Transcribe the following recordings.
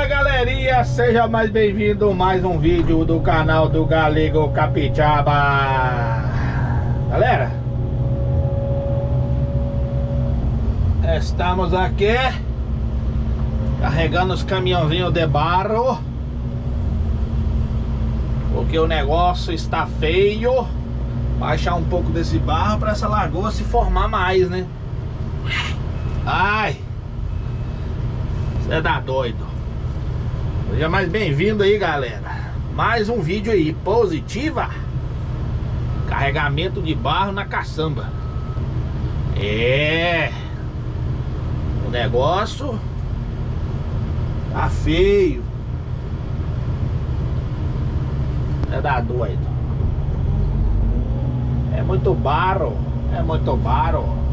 Fala galerinha, seja mais bem-vindo a mais um vídeo do canal do Galego Capixaba. Galera, estamos aqui carregando os caminhãozinhos de barro, porque o negócio está feio. Baixar um pouco desse barro para essa lagoa se formar mais, né? Ai, você tá doido. Seja mais bem-vindo aí, galera. Mais um vídeo aí, positiva. Carregamento de barro na caçamba. O negócio tá feio. Você tá doido. É muito barro. É muito barro.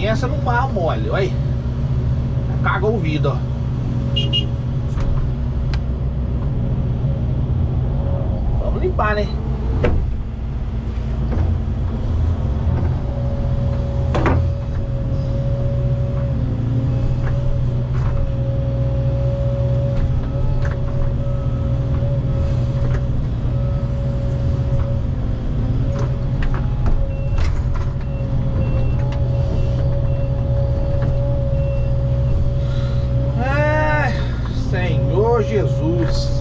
Essa no barro mole, olha aí. Cagou o vidro, ó. Vamos limpar, né? Jesus.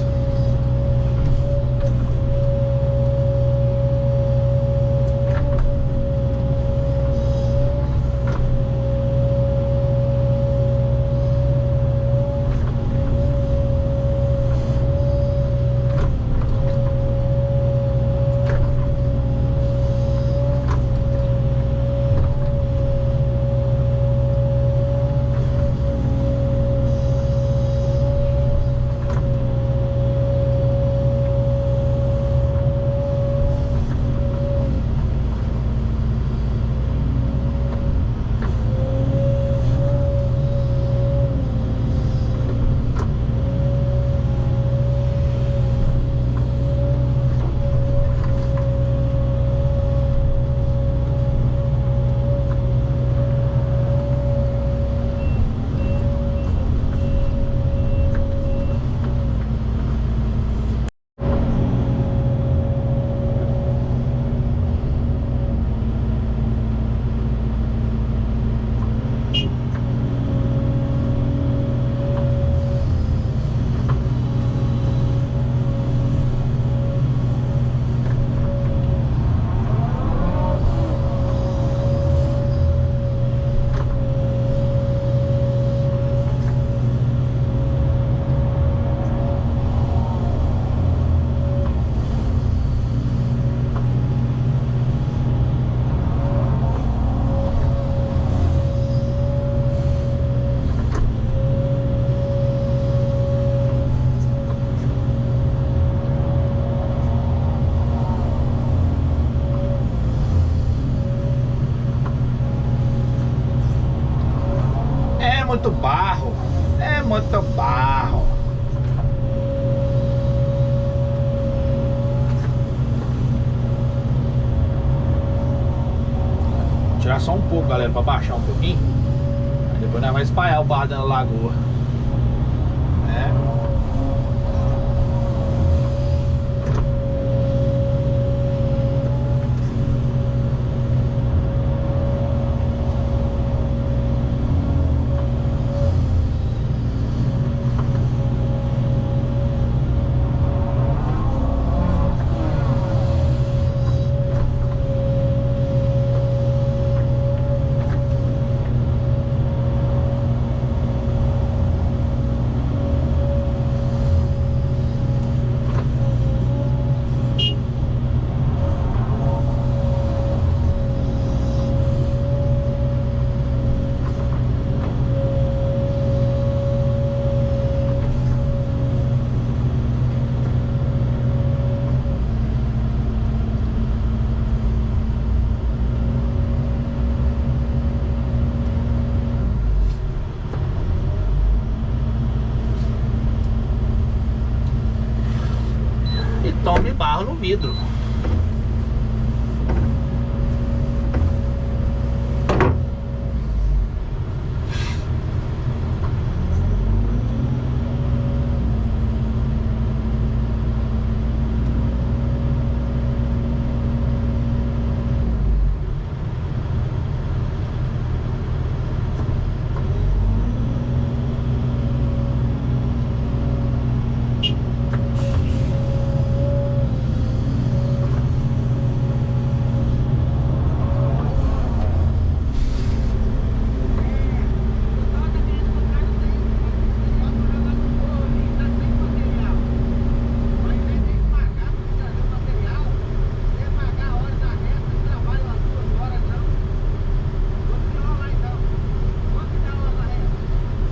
só um pouco, galera, pra baixar um pouquinho. Aí depois nós vamos espalhar o barro dentro da lagoa, né? Tome barro no vidro.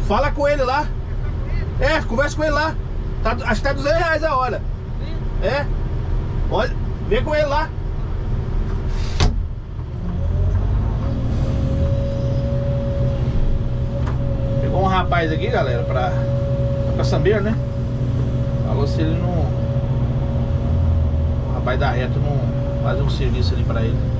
Fala com ele lá. É, conversa com ele lá. Tá, acho que tá R$200 a hora. É. Olha, vem com ele lá. Pegou um rapaz aqui, galera, pra saber, né? Falou se ele não... O rapaz da reta não fazer um serviço ali pra ele.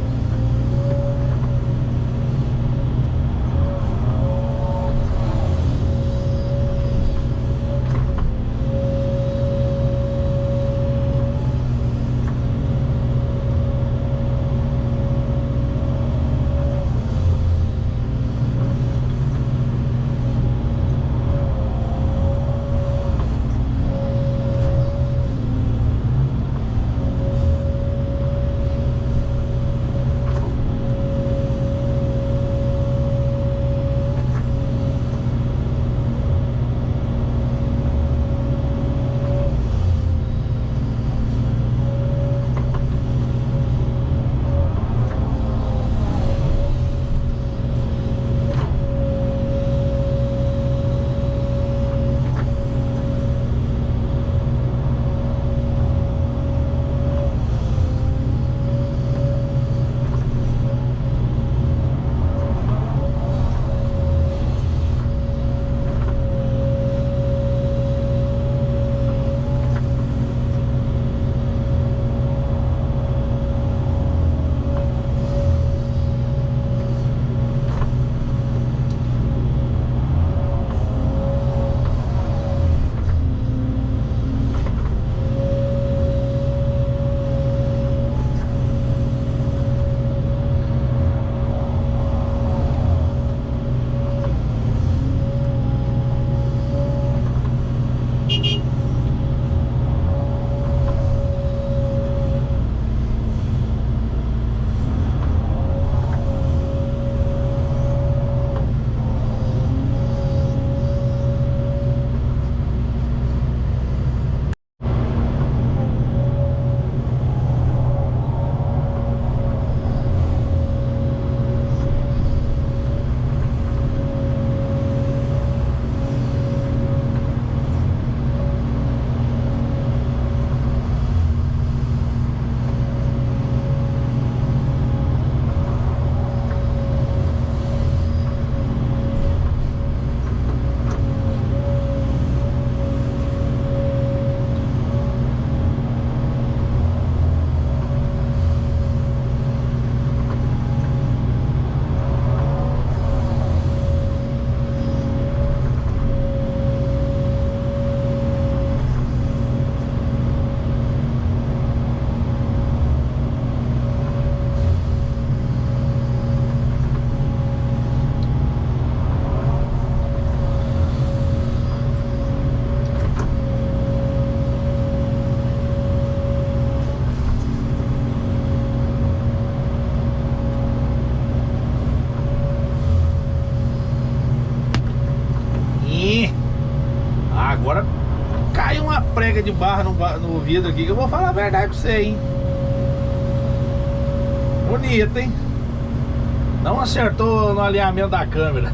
caiu uma prega de barra no vidro aqui, que eu vou falar a verdade pra você, hein? Bonito, hein? Não acertou no alinhamento da câmera.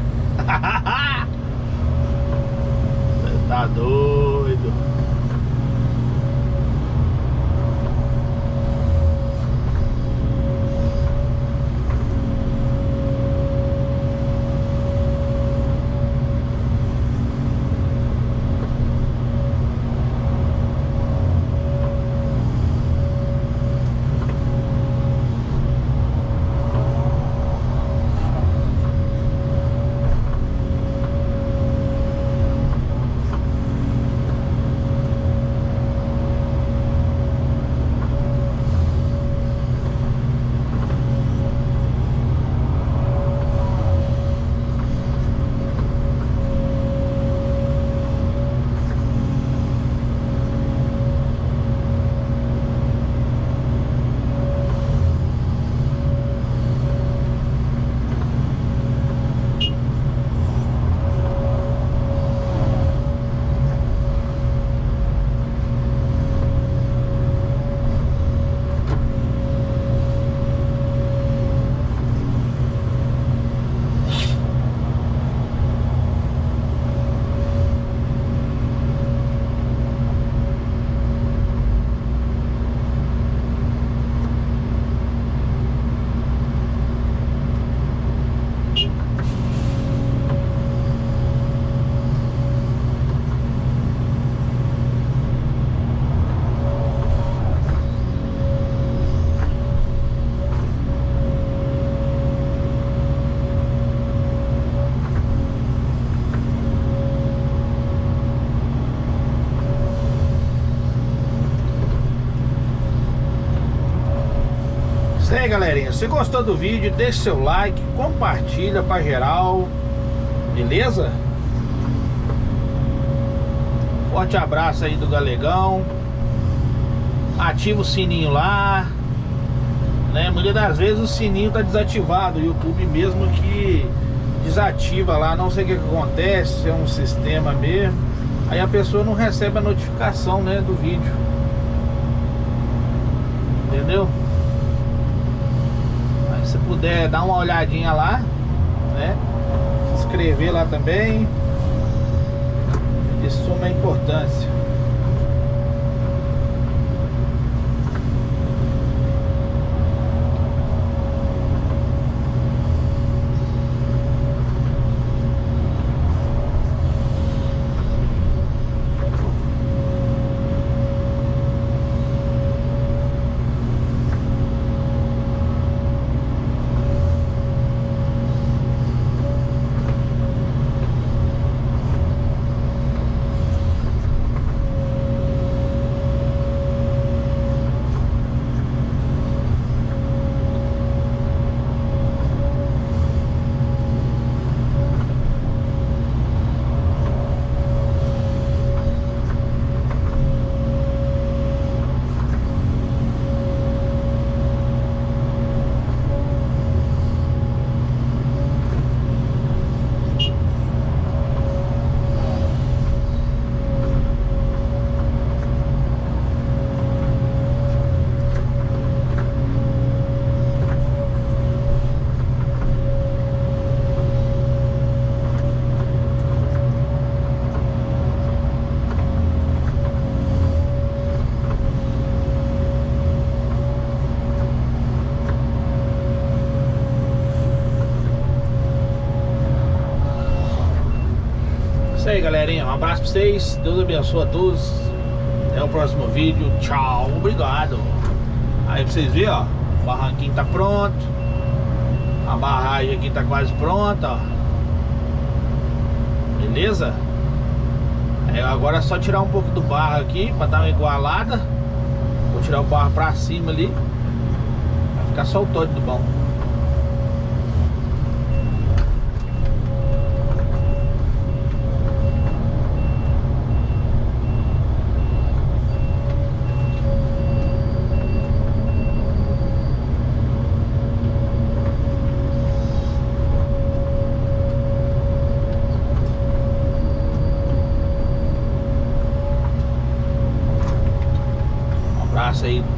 Você tá doido. Isso aí, galerinha. Se gostou do vídeo, deixa seu like, compartilha pra geral. Beleza? Forte abraço aí do Galegão. Ativa o sininho lá, né? Muitas das vezes o sininho tá desativado. O YouTube mesmo que desativa lá. Não sei o que acontece, se é um sistema mesmo. Aí a pessoa não recebe a notificação, né, do vídeo. Entendeu? Se puder dar uma olhadinha lá, né? Se inscrever lá também. De suma importância. Isso aí, galerinha, um abraço pra vocês. Deus abençoe a todos. Até o próximo vídeo. Tchau, obrigado. Aí pra vocês verem, ó, o barranquinho tá pronto. A barragem aqui tá quase pronta, ó. Beleza? Aí agora é só tirar um pouco do barro aqui pra dar uma igualada. Vou tirar o barro pra cima ali. Vai ficar só o todo do bom. abraço aí